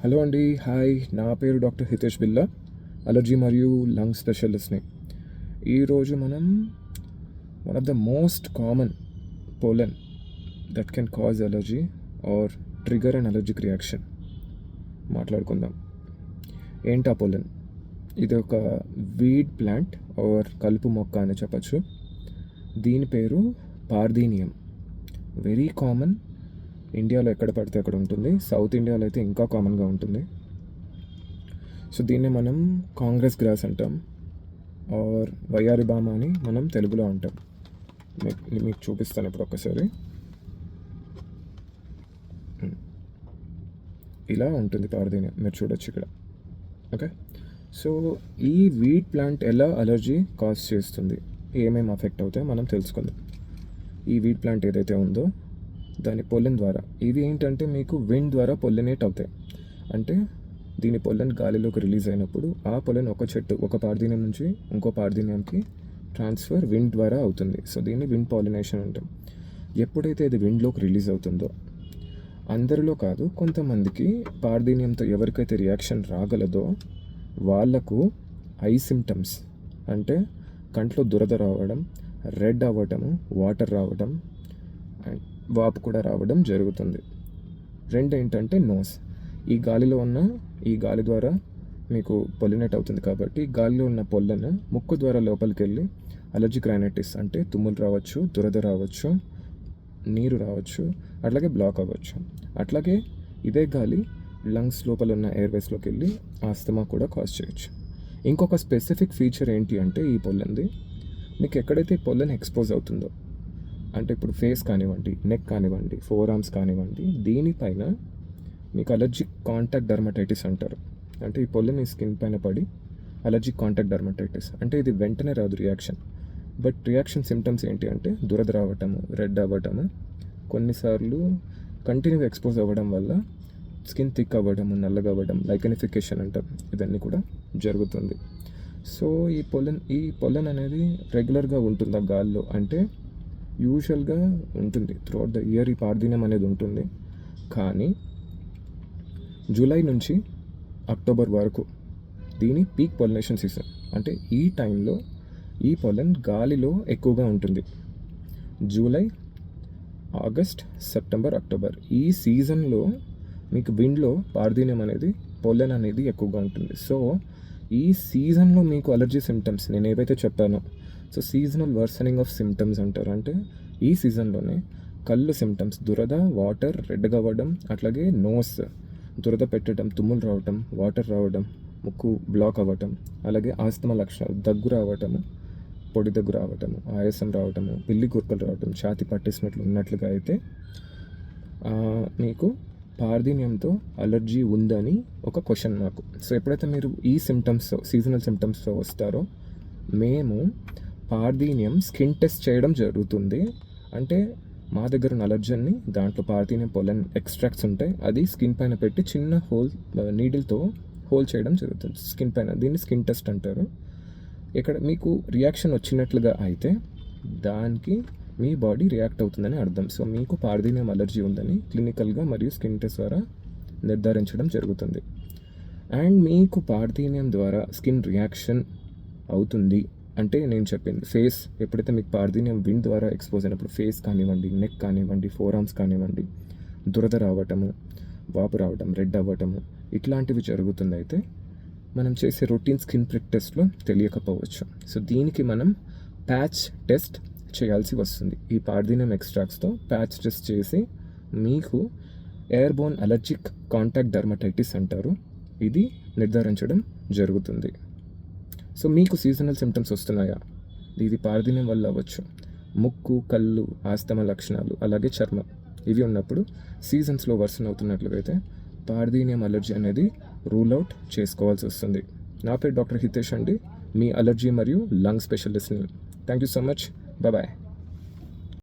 Hello అండి, hi. నా పేరు డాక్టర్ హితేష్ బిల్లా, అలర్జీ మరియు లంగ్ స్పెషలిస్ట్ని. ఈరోజు మనం one of the most common pollen that can cause allergy or trigger and allergic reaction మాట్లాడుకుందాం. ఏంటా పోలెన్? ఇది ఒక వీడ్ ప్లాంట్ ఆర్ కలుపు మొక్క అని చెప్పచ్చు. దీని పేరు పార్థీనియం. Very common. ఇండియాలో ఎక్కడ పడితే అక్కడ ఉంటుంది. సౌత్ ఇండియాలో అయితే ఇంకా కామన్గా ఉంటుంది. సో దీన్ని మనం కాంగ్రెస్ గ్రాస్ అంటాం ఆర్ వయ్యారి బామ అని మనం తెలుగులో అంటాం. మీకు చూపిస్తాను ఇప్పుడు ఒక్కసారి. ఇలా ఉంటుంది పార్థీనియం, మీరు చూడొచ్చు ఇక్కడ. ఓకే, సో ఈ వీట్ ప్లాంట్ ఎలా అలర్జీ కాజ్ చేస్తుంది, ఏమేమి అఫెక్ట్ అవుతాయో మనం తెలుసుకుందాం. ఈ వీట్ ప్లాంట్ ఏదైతే ఉందో దాని పొల్లెన్ ద్వారా, ఇవి ఏంటంటే మీకు విండ్ ద్వారా పొల్లెనేట్ అవుతాయి. అంటే దీని పొల్లెన్ గాలిలోకి రిలీజ్ అయినప్పుడు ఆ పొల్లెన్ ఒక పార్థీనియం నుంచి ఇంకో పార్థీనియంకి ట్రాన్స్ఫర్ విండ్ ద్వారా అవుతుంది. సో దీన్ని విండ్ పాలినేషన్ అంటాం. ఎప్పుడైతే ఇది విండ్లోకి రిలీజ్ అవుతుందో, అందరిలో కాదు, కొంతమందికి పార్థీనియంతో ఎవరికైతే రియాక్షన్ రాగలదో వాళ్లకు ఐ సిమ్టమ్స్, అంటే కంట్లో దురద రావడం, రెడ్ అవ్వటము, వాటర్ రావడం అండ్ వాపు కూడా రావడం జరుగుతుంది. రెండు ఏంటంటే నోస్. ఈ గాలి ద్వారా మీకు పొలినేట్ అవుతుంది కాబట్టి గాలిలో ఉన్న పొల్లను ముక్కు ద్వారా లోపలికి వెళ్ళి అలర్జిక్ రైనైటిస్ అంటే తుమ్ములు రావచ్చు, దురద రావచ్చు, నీరు రావచ్చు, అట్లాగే బ్లాక్ అవ్వచ్చు. అట్లాగే ఇదే గాలి లంగ్స్ లోపల ఉన్న ఎయిర్వేస్లోకి వెళ్ళి ఆస్తమా కూడా కాజ్ చేయొచ్చు. ఇంకొక స్పెసిఫిక్ ఫీచర్ ఏంటి అంటే ఈ పొల్లంది, మీకు ఎక్కడైతే ఈ పొల్లని ఎక్స్పోజ్ అవుతుందో, అంటే ఇప్పుడు ఫేస్ కానివ్వండి, నెక్ కానివ్వండి, ఫోర్ ఆర్మ్స్ కానివ్వండి, దీనిపైన మీకు అలర్జిక్ కాంటాక్ట్ డర్మటైటిస్ అంటారు. అంటే ఈ పొల్లని స్కిన్ పైన పడి అలర్జిక్ కాంటాక్ట్ డర్మటైటిస్. అంటే ఇది వెంటనే రాదు రియాక్షన్, బట్ రియాక్షన్ సిమ్టమ్స్ ఏంటి అంటే దురద రావటము, రెడ్ అవ్వటము, కొన్నిసార్లు కంటిన్యూగా ఎక్స్పోజ్ అవ్వడం వల్ల స్కిన్ థిక్ అవ్వడము, నల్లగా అవ్వడం, లైకనిఫికేషన్ అంటారు. ఇవన్నీ కూడా జరుగుతుంది. సో ఈ పొలన్ అనేది రెగ్యులర్గా ఉంటుందా గాల్లో అంటే యూజువల్గా ఉంటుంది. త్రూఅవుట్ ద ఇయర్ ఈ పార్థీనియం అనేది ఉంటుంది. కానీ జూలై నుంచి అక్టోబర్ వరకు దీని పీక్ పొలినేషన్ సీజన్. అంటే ఈ టైంలో ఈ పొలన్ గాలిలో ఎక్కువగా ఉంటుంది. జూలై, ఆగస్ట్, సెప్టెంబర్, అక్టోబర్ ఈ సీజన్లో మీకు విండ్లో పార్థీనియం అనేది పొలన్ అనేది ఎక్కువగా ఉంటుంది. సో ఈ సీజన్లో మీకు అలర్జీ సిమ్టమ్స్ నేను ఏవైతే చెప్పానో, so seasonal worsening of symptoms అంటారు. అంటే ఈ సీజన్లోనే కళ్ళు సిమ్టమ్స్, దురద, వాటర్, రెడ్గా అవ్వడం, అట్లాగే నోస్ దురద పెట్టడం, తుమ్ములు రావటం, వాటర్ రావడం, ముక్కు బ్లాక్ అవ్వటం, అలాగే ఆస్తమా లక్షణాలు, దగ్గు రావటము, పొడి దగ్గు రావటము, ఆయాసం రావటము, పిల్లి గుర్కలు రావటం, ఛాతి ఉన్నట్లుగా అయితే మీకు పార్థీనియంతో అలర్జీ ఉందని ఒక క్వశ్చన్ నాకు. సో ఎప్పుడైతే మీరు ఈ సిమ్టమ్స్తో, సీజనల్ సిమ్టమ్స్తో వస్తారో, మేము పార్థీనియం స్కిన్ టెస్ట్ చేయడం జరుగుతుంది. అంటే మా దగ్గర ఉన్న అలర్జన్ని దాంట్లో పార్థీనియం పొలన్ ఎక్స్ట్రాక్ట్స్ ఉంటాయి, అది స్కిన్ పైన పెట్టి చిన్న నీడిల్తో హోల్ చేయడం జరుగుతుంది స్కిన్ పైన. దీన్ని స్కిన్ టెస్ట్ అంటారు. ఇక్కడ మీకు రియాక్షన్ వచ్చినట్లుగా అయితే దానికి మీ బాడీ రియాక్ట్ అవుతుందని అర్థం. సో మీకు పార్థీనియం అలర్జీ ఉందని క్లినికల్గా మరియు స్కిన్ టెస్ట్ ద్వారా నిర్ధారించడం జరుగుతుంది. అండ్ మీకు పార్థీనియం ద్వారా స్కిన్ రియాక్షన్ అవుతుంది అంటే నేను చెప్పింది ఫేస్, ఎప్పుడైతే మీకు పార్థీనియం విండ్ ద్వారా ఎక్స్పోజ్ అయినప్పుడు ఫేస్ కానివ్వండి, నెక్ కానివ్వండి, ఫోర్ ఆర్మ్స్ కానివ్వండి, దురద రావటము, వాపు రావటం, రెడ్ అవ్వటము, ఇట్లాంటివి జరుగుతుంది. అయితే మనం చేసే రొటీన్ స్కిన్ ప్రిక్ టెస్ట్లో తెలియకపోవచ్చు. సో దీనికి మనం ప్యాచ్ టెస్ట్ చేయాల్సి వస్తుంది. ఈ పార్థీనియం ఎక్స్ట్రాక్ట్స్తో ప్యాచ్ టెస్ట్ చేసి మీకు ఎయిర్బోర్న్ అలర్జిక్ కాంటాక్ట్ డర్మటైటిస్ అంటారు, ఇది నిర్ధారించడం జరుగుతుంది. సో మీకు సీజనల్ సిమ్టమ్స్ వస్తున్నాయా, ఇది పార్థీనియం వల్ల అవ్వచ్చు. ముక్కు, కళ్ళు, ఆస్తమా లక్షణాలు, అలాగే చర్మం, ఇవి ఉన్నప్పుడు సీజన్స్లో వర్సన్ అవుతున్నట్లయితే పార్థీనియం అలర్జీ అనేది రూల్ అవుట్ చేసుకోవాల్సి వస్తుంది. నా పేరు డాక్టర్ హితేష్ అండి, మీ అలర్జీ మరియు లంగ్ స్పెషలిస్ట్ని. Thank you so much. Bye.